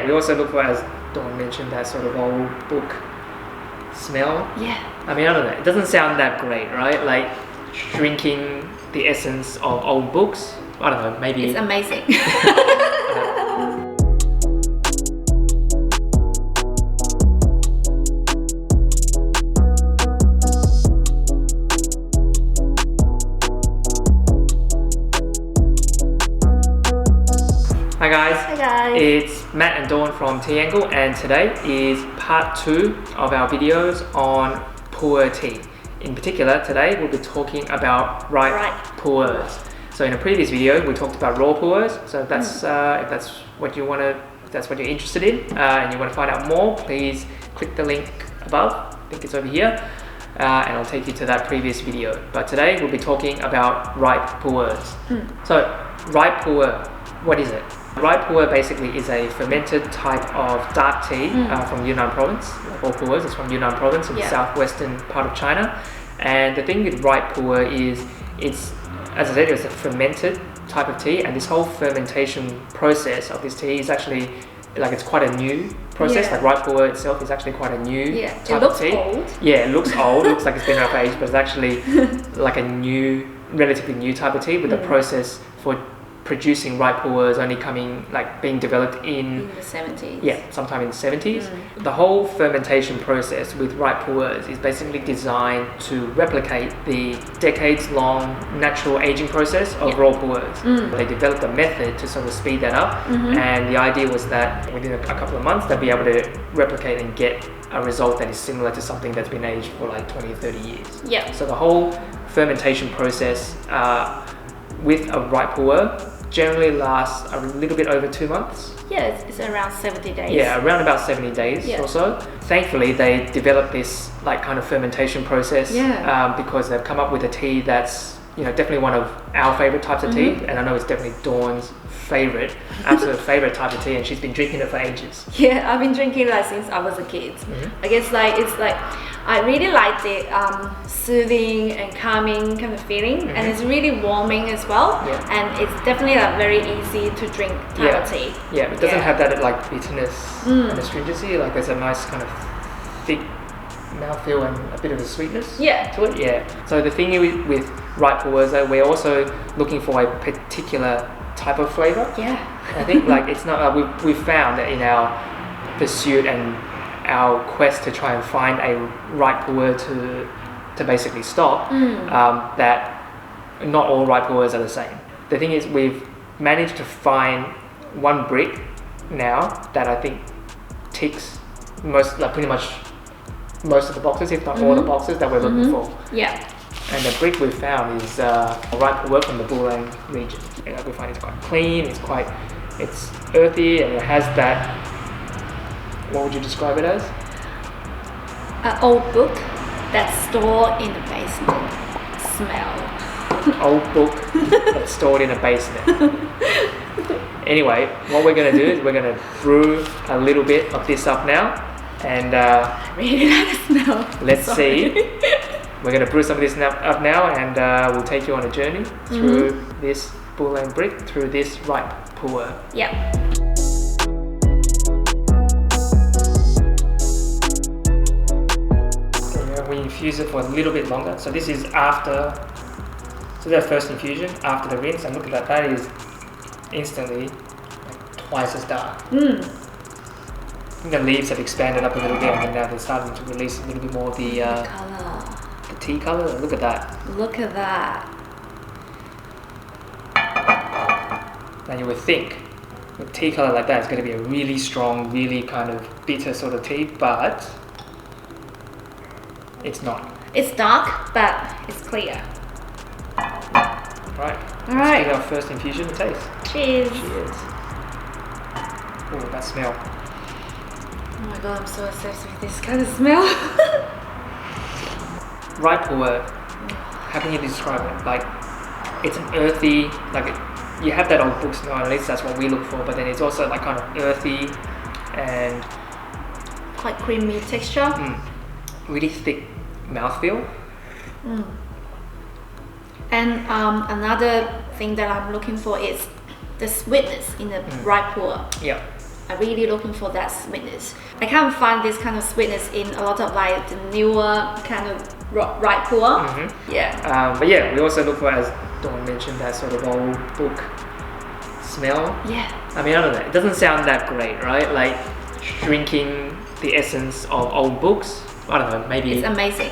we also look for, as Dawn mentioned, that sort of old book smell. Yeah. I mean, I don't know. It doesn't sound that great, right? Like drinking the essence of old books. I don't know. Maybe It's amazing. Hi guys. Hi guys. It's Matt and Dawn from T-Angle, and today is part 2 of our videos on Pu'er tea. In particular, today we'll be talking about ripe Pu'ers. So in a previous video, we talked about raw Pu'ers. So if that's what you want to, if that's what you're interested in, and you want to find out more, please click the link above. I think it's over here, and I'll take you to that previous video. But today we'll be talking about ripe Pu'ers. So ripe Pu'er, what is it? Ripe Pu'er basically is a fermented type of dark tea from Yunnan province. Like all Pu'ers, it's from Yunnan province in the southwestern part of China. And the thing with ripe Pu'er is it's, as I said, it's a fermented type of tea, and this whole fermentation process of this tea is actually, like, it's quite a new process. Like ripe Pu'er itself is actually quite a new type of tea. Old. Yeah, it looks old, looks like it's been around for ages, but it's actually like a new, relatively new type of tea, with the process for producing ripe Pu'ers only being developed in the 70s. Yeah, sometime in the 70s. The whole fermentation process with ripe Pu'ers is basically designed to replicate the decades-long natural aging process of raw Pu'ers. They developed a method to sort of speed that up, and the idea was that within a couple of months they'll be able to replicate and get a result that is similar to something that's been aged for like 20 or 30 years. Yeah. So the whole fermentation process with a ripe Pu'er generally lasts a little bit over 2 months. Yeah, it's around 70 days. Yeah, around about 70 days or so. Thankfully, they developed this like kind of fermentation process because they've come up with a tea that's, you know, definitely one of our favorite types of tea, and I know it's definitely Dawn's absolute favorite type of tea, and she's been drinking it for ages. Yeah, I've been drinking that since I was a kid. I guess I really like the soothing and calming kind of feeling, and it's really warming as well. And it's definitely very easy to drink type of tea. Yeah, it doesn't have that like bitterness and astringency. Like there's a nice kind of thick mouthfeel and a bit of a sweetness to it. Yeah. So the thing with ripe Pu'ers, we're also looking for a particular type of flavor. I think like it's not we've found that in our pursuit and our quest to try and find a ripe Pu'er to basically stop, that not all ripe Pu'ers are the same. The thing is, we've managed to find one brick now that I think ticks pretty much most of the boxes, if not all the boxes that we're looking for. And the brick we've found is a ripe Pu'er from the Pu'er region. We find it's quite clean, it's earthy, and it has that, what would you describe it as? An old book that's stored in the basement smell. Old book that's stored in a basement. Anyway, what we're going to do is we're going to brew a little bit of this up now, and I really like the smell. Let's see. We're going to brew some of this up now, and we'll take you on a journey through this Pu'er brick, through this ripe Pu'er. We infuse it for a little bit longer. So this is after, so the first infusion after the rinse, and look at that, that is instantly like twice as dark. I think the leaves have expanded up a little bit, and now they're starting to release a little bit more of the color. The tea color. Look at that. Look at that. Now you would think with tea color like that, it's going to be a really strong, really kind of bitter sort of tea, but it's not. It's dark, but it's clear. Right. All right. Let's give our first infusion a taste. Cheers. Cheers. Oh, that smell. Oh my god, I'm so obsessed with this kind of smell. Ripe Pu'er, how can you describe it? Like, it's an earthy, you have that old book smell, at least that's what we look for, but then it's also like kind of earthy and quite creamy texture. Really thick mouthfeel. And another thing that I'm looking for is the sweetness in the ripe Pu'er. I'm really looking for that sweetness. I can't find this kind of sweetness in a lot of like the newer kind of ripe pu'er. Yeah. But yeah, we also look for, as Dawn mentioned, that sort of old book smell. Yeah. I mean, I don't know. It doesn't sound that great, right? Like drinking the essence of old books. I don't know. Maybe it's amazing.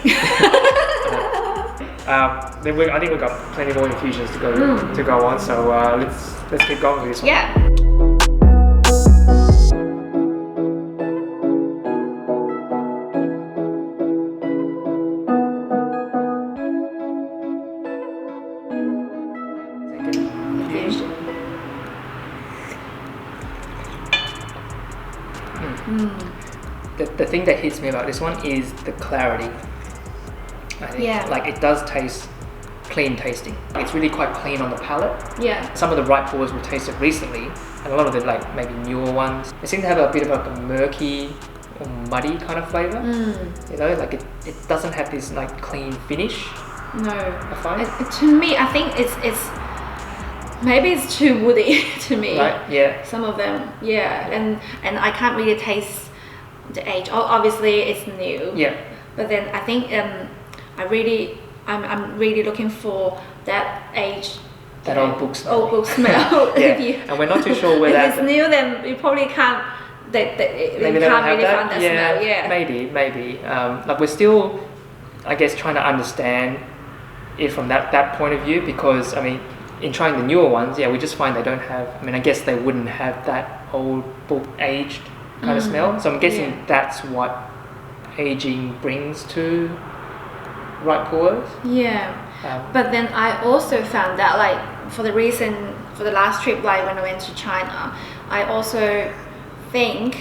Then I think we've got plenty more infusions to go on. So let's keep going with this one. Yeah. The thing that hits me about this one is the clarity. I think, like it does taste clean tasting. It's really quite clean on the palate. Yeah. Some of the ripe pu'ers we've tasted recently, and a lot of the like maybe newer ones, they seem to have a bit of like a murky or muddy kind of flavour. You know, like it doesn't have this like clean finish. No. I find. To me, I think it's maybe it's too woody to me. Right. Yeah. Some of them. Yeah. And I can't really taste the age. Obviously, it's new. Yeah. But then I think I'm really looking for that age. That old book smell. Old book smell. Yeah. And we're not too sure whether if it's new, then you probably can't. Maybe they don't have really that. find that smell. Yeah. Maybe. Like we're still, I guess, trying to understand it from that point of view, because I mean, in trying the newer ones, we just find they don't have. I mean, I guess they wouldn't have that old book aged kind of smell. So I'm guessing that's what aging brings to ripe pu'ers. Yeah. But then I also found that, like, for the last trip, like when I went to China, I also think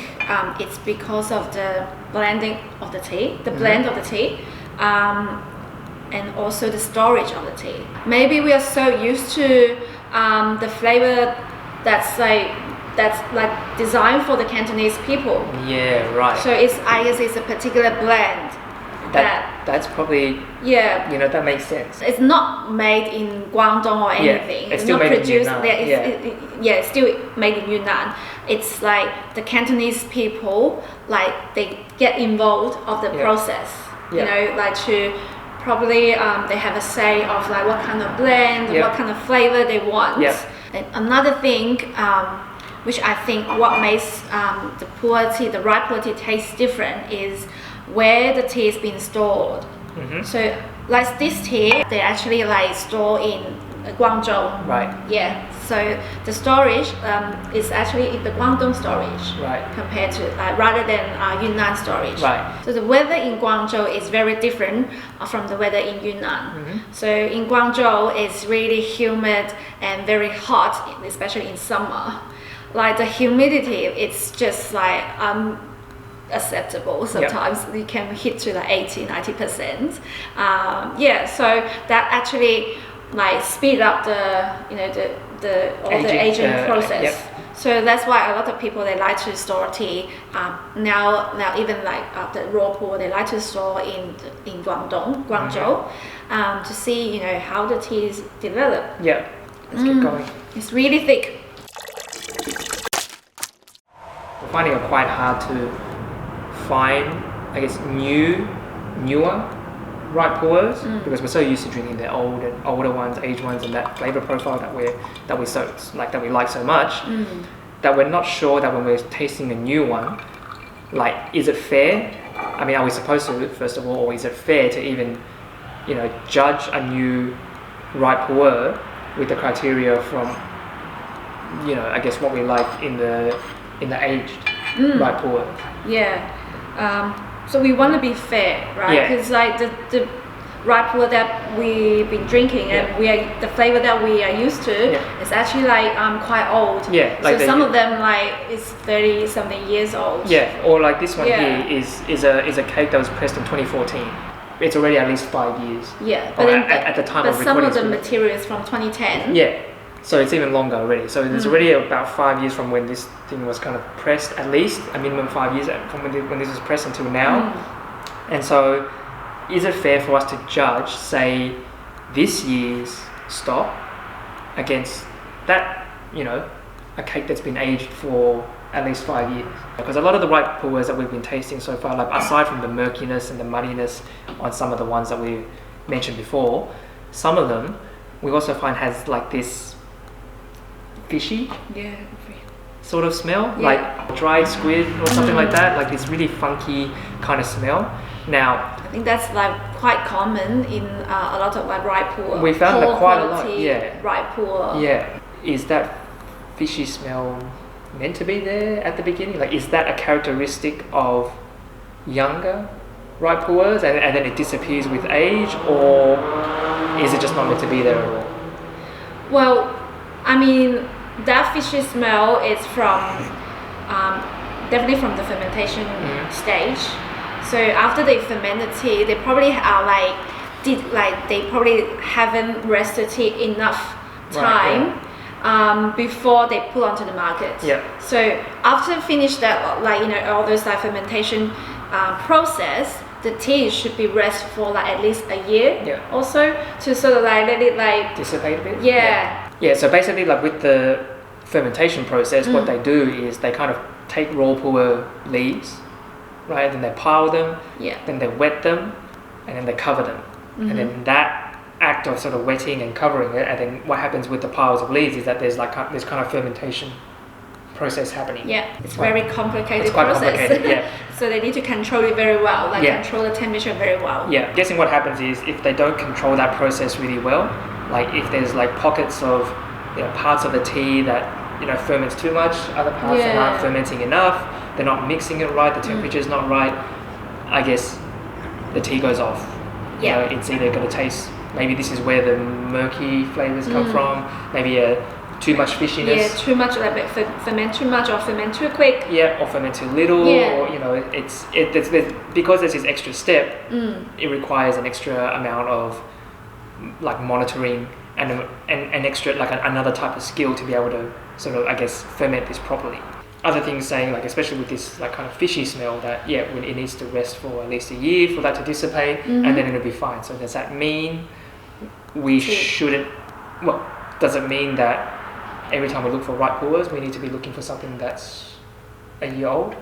it's because of the blending of the tea, the blend of the tea, and also the storage of the tea. Maybe we are so used to the flavor that's like designed for the Cantonese people. Yeah, right. So I guess it's a particular blend. That's probably, you know, that makes sense. It's not made in Guangdong or anything. It's still not made produced. in Yunnan. It's still made in Yunnan. It's like the Cantonese people, like they get involved of the process. You know, like to probably they have a say of like what kind of blend, what kind of flavor they want. And another thing, which I think what makes the pu'er tea, the ripe pu'er tea, taste different is where the tea is being stored. So like this tea, they actually like store in Guangzhou. Right. Yeah. So the storage is actually in the Guangdong storage. Right. Compared to rather than Yunnan storage. Right. So the weather in Guangzhou is very different from the weather in Yunnan. So in Guangzhou, it's really humid and very hot, especially in summer. Like the humidity, it's just like acceptable. Sometimes you can hit to like 80-90%. So that actually like speed up the aging process. So that's why a lot of people, they like to store tea now even like the raw pu'er, they like to store in Guangzhou, to see, you know, how the tea is developed. Let's keep going. It's really thick. We're finding it quite hard to find, I guess, newer ripe pu'ers, because we're so used to drinking the older ones, aged ones, and that flavor profile that we like so much, that we're not sure that when we're tasting a new one, like, is it fair? I mean, are we supposed to, first of all, or is it fair to even, you know, judge a new ripe pu'er with the criteria from, you know, I guess what we like in the aged ripe pu'er? So we want to be fair, right? Because like the ripe pu'er that we've been drinking and the flavor that we are used to is actually like quite old. So some of them like is 30 something years old. Or like this one here is a cake that was pressed in 2014. It's already at least 5 years. But then, at the time of some recording. of the material is from 2010. So it's even longer already. So there's already about 5 years from when this thing was kind of pressed, at least a minimum 5 years from when this was pressed until now. And so, is it fair for us to judge, say, this year's stock against that, you know, a cake that's been aged for at least 5 years. Because a lot of the ripe pu'ers that we've been tasting so far, like aside from the murkiness and the muddiness on some of the ones that we mentioned before, some of them we also find has like this fishy sort of smell, like dried squid or something like that, like this really funky kind of smell. Now, I think that's like quite common in a lot of like ripe pu'er. We found that quite a lot, ripe pu'er. Yeah. Is that fishy smell meant to be there at the beginning? Like, is that a characteristic of younger ripe pu'ers and then it disappears with age, or is it just not meant to be there at all? Well, I mean, that fishy smell is from definitely from the fermentation stage. So after they ferment the tea, they probably are they probably haven't rested tea enough time before they put onto the market. So after finish that, like all those like fermentation process, the tea should be rest for like at least a year or so to sort of like let it like dissipate a bit. Yeah. So basically, like with the fermentation process, what they do is they kind of take raw pu'er leaves, right? Then they pile them. Then they wet them, and then they cover them. And then that act of sort of wetting and covering it, and then what happens with the piles of leaves is that there's like this kind of fermentation process happening. It's very complicated. It's quite process. complicated. So they need to control it very well, control the temperature very well. I'm guessing what happens is if they don't control that process really well, like if there's like pockets of parts of the tea that ferments too much, other parts that aren't fermenting enough, they're not mixing it right, the temperature's not right, I guess the tea goes off. It's either going to taste, maybe this is where the murky flavors come from, maybe too much fishiness. Too much, like ferment too much or ferment too quick. Or ferment too little, or it's because there's this extra step, it requires an extra amount of like monitoring and an extra like another type of skill to be able to sort of, I guess, ferment this properly. Other things saying, like especially with this like kind of fishy smell, that when it needs to rest for at least a year for that to dissipate, and then it'll be fine. So does that mean we shouldn't? Well, does it mean that every time we look for ripe pu'ers, we need to be looking for something that's a year old?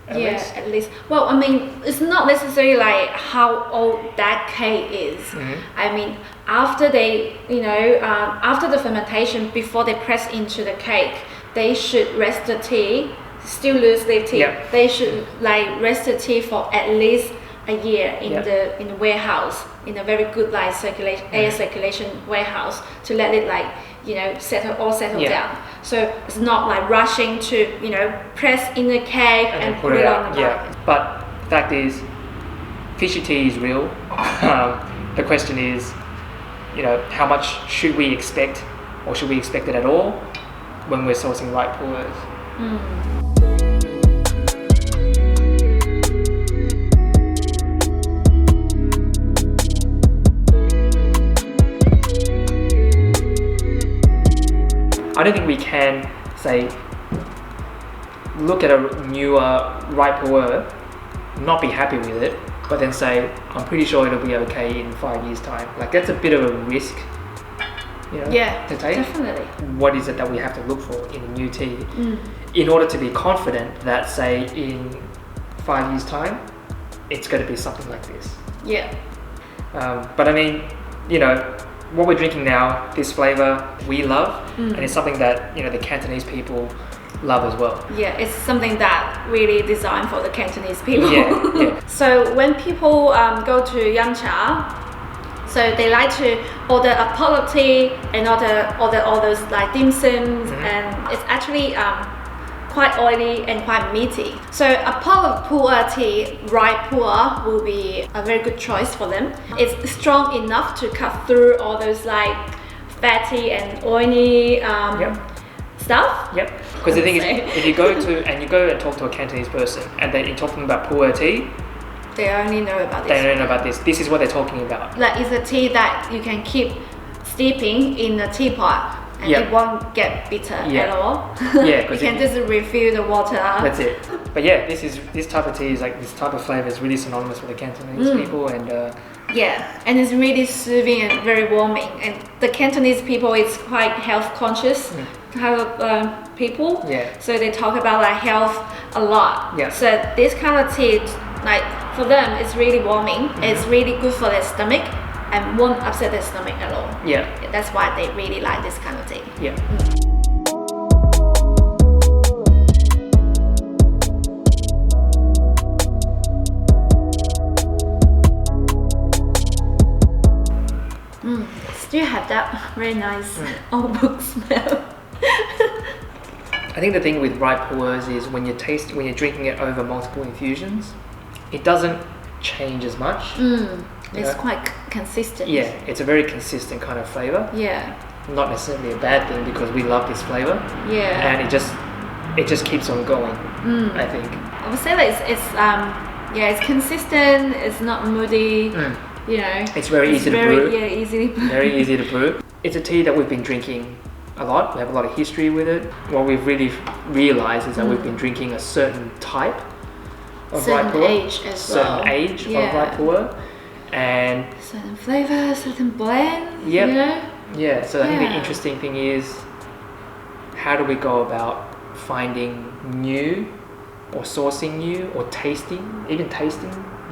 At least. Well, I mean, it's not necessarily like how old that cake is. I mean, after they, after the fermentation, before they press into the cake, they should rest the tea, still loose leaf tea. They should like rest the tea for at least a year in the warehouse, in a very good like air circulation warehouse, to let it like settle down. So it's not like rushing to press in the cake and put it on the market. But the fact is, fishy tea is real. The question is, how much should we expect, or should we expect it at all when we're sourcing ripe pu'ers? I don't think we can say, look at a newer ripe pu'er, not be happy with it, but then say, I'm pretty sure it'll be okay in 5 years' time. Like, that's a bit of a risk, to take. Definitely. What is it that we have to look for in a new tea in order to be confident that, say, in 5 years' time, it's going to be something like this? But I mean, what we're drinking now, this flavor, we love, and it's something that the Cantonese people love as well. It's something that really designed for the Cantonese people. So when people go to Yamcha, so they like to order a pot of tea and order all those like dim sums, and it's actually quite oily and quite meaty. So a pot of pu'er tea, ripe pu'er, will be a very good choice for them. It's strong enough to cut through all those like fatty and oily stuff. Because the thing is, if you go and talk to a Cantonese person and then you talk to them about pu'er tea, they only know about this. They don't know about this. This is what they're talking about. Like, it's a tea that you can keep steeping in a teapot and it won't get bitter at all. Yeah, you can just refill the water. That's it. But yeah, this type of tea is like, this type of flavor is really synonymous with the Cantonese people, and yeah, and it's really soothing and very warming. And the Cantonese people is quite health conscious kind of people. Yeah. So they talk about like health a lot. Yeah. So this kind of tea, like for them, it's really warming. It's really good for their stomach and won't upset their stomach at all. Yeah. That's why they really like this kind of tea. Yeah. Still have that very nice old book smell. I think the thing with ripe pu'ers is when you're drinking it over multiple infusions, it doesn't change as much. It's quite consistent. Yeah, it's a very consistent kind of flavor. Yeah. Not necessarily a bad thing because we love this flavor. Yeah. And it just keeps on going. I think. I would say that it's consistent. It's not moody. You know. It's very easy to brew. Yeah, easy. Very easy to brew. It's a tea that we've been drinking a lot. We have a lot of history with it. What we've really realized is that we've been drinking a certain type of ripe pu'er. Certain age of ripe pu'er. And certain flavor, certain blend. Yep. You know? Yeah. So I think the interesting thing is, how do we go about finding new, or sourcing new, or tasting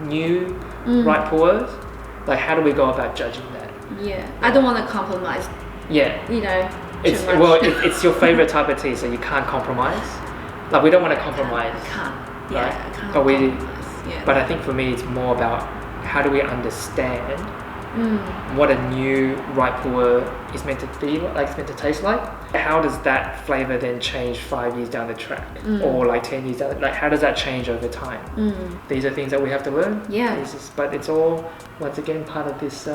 new ripe pu'ers? Like, how do we go about judging that? Yeah. I don't want to compromise. Yeah. You know. It's your favorite type of tea, so you can't compromise. Like, we don't want to compromise. I can't. Yeah. Right? I can't but compromise. Yeah. But I think for me, it's more about how do we understand what a new ripe pu'er is meant to be like, it's meant to taste like. How does that flavor then change 5 years down the track, or like 10 years down? Like, how does that change over time? These are things that we have to learn. Yeah. But it's all, once again, part of this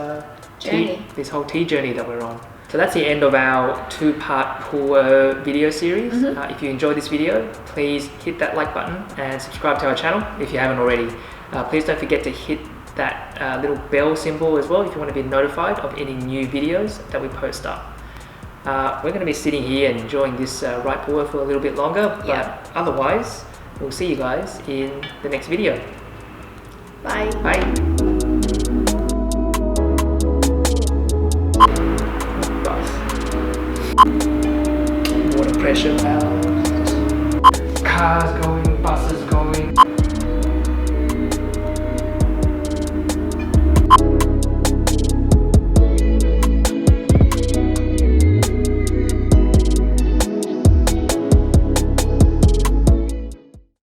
journey. This whole tea journey that we're on. So that's the end of our 2-part Pu'er video series. If you enjoyed this video, please hit that like button and subscribe to our channel if you haven't already. Please don't forget to hit that little bell symbol as well if you want to be notified of any new videos that we post up. We're going to be sitting here and enjoying this ripe pu'er for a little bit longer, but otherwise, we'll see you guys in the next video. Bye. Bye. Water pressure valves, cars going